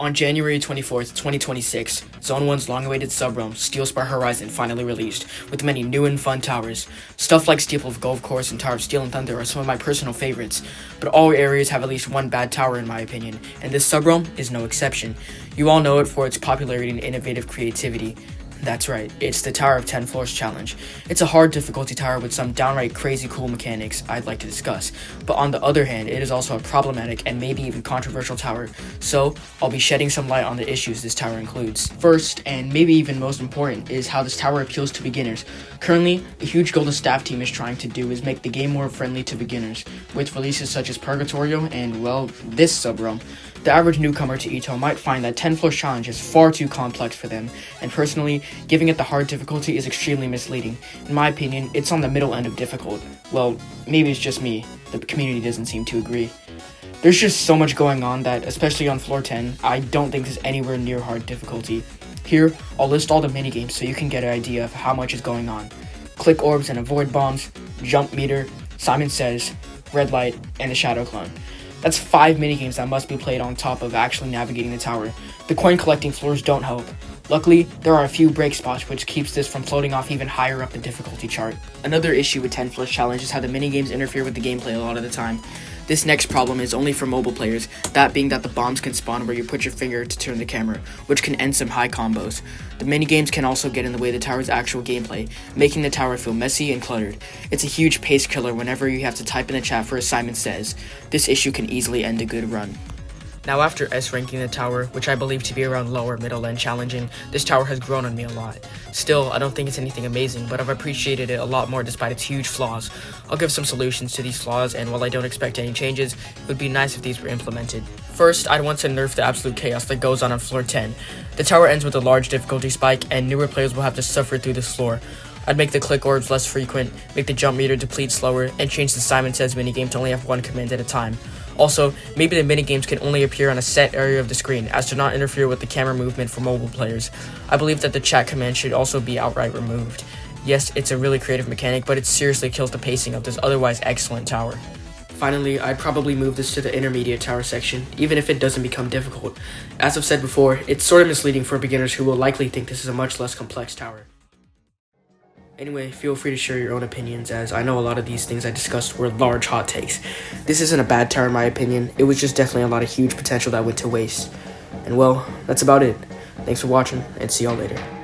On January 24th, 2026, Zone 1's long-awaited sub-realm, Steel Spire Horizon, finally released, with many new and fun towers. Stuff like Steeple of Golf Course and Tower of Steel and Thunder are some of my personal favorites, but all areas have at least one bad tower in my opinion, and this sub-realm is no exception. You all know it for its popularity and innovative creativity. That's right, it's the Tower of 10 Floors challenge. It's a hard difficulty tower with some downright crazy cool mechanics I'd like to discuss, but on the other hand, it is also a problematic and maybe even controversial tower, so I'll be shedding some light on the issues this tower includes. First, and maybe even most important, is how this tower appeals to beginners. Currently, a huge goal the staff team is trying to do is make the game more friendly to beginners, with releases such as Purgatorio and, well, this sub-realm. The average newcomer to EToH might find that 10 Floors challenge is far too complex for them, and personally, giving it the hard difficulty is extremely misleading. In my opinion, it's on the middle end of difficult. Well, maybe it's just me. The community doesn't seem to agree. There's just so much going on that, especially on floor 10, I don't think is anywhere near hard difficulty. Here, I'll list all the minigames so you can get an idea of how much is going on. Click orbs and avoid bombs, jump meter, Simon Says, red light, and the shadow clone. That's 5 minigames that must be played on top of actually navigating the tower. The coin collecting floors don't help. Luckily, there are a few break spots which keeps this from floating off even higher up the difficulty chart. Another issue with 10 Floors challenge is how the minigames interfere with the gameplay a lot of the time. This next problem is only for mobile players, that being that the bombs can spawn where you put your finger to turn the camera, which can end some high combos. The minigames can also get in the way of the tower's actual gameplay, making the tower feel messy and cluttered. It's a huge pace killer whenever you have to type in the chat for a Simon Says. This issue can easily end a good run. Now after S-ranking the tower, which I believe to be around lower middle and challenging, this tower has grown on me a lot. Still, I don't think it's anything amazing, but I've appreciated it a lot more despite its huge flaws. I'll give some solutions to these flaws, and while I don't expect any changes, it would be nice if these were implemented. First, I'd want to nerf the absolute chaos that goes on floor 10. The tower ends with a large difficulty spike, and newer players will have to suffer through this floor. I'd make the click orbs less frequent, make the jump meter deplete slower, and change the Simon Says minigame to only have one command at a time. Also, maybe the minigames can only appear on a set area of the screen, as to not interfere with the camera movement for mobile players. I believe that the chat command should also be outright removed. Yes, it's a really creative mechanic, but it seriously kills the pacing of this otherwise excellent tower. Finally, I'd probably move this to the intermediate tower section, even if it doesn't become difficult. As I've said before, it's sort of misleading for beginners who will likely think this is a much less complex tower. Anyway, feel free to share your own opinions, as I know a lot of these things I discussed were large hot takes. This isn't a bad tower in my opinion, it was just definitely a lot of huge potential that went to waste. And well, that's about it. Thanks for watching, and see y'all later.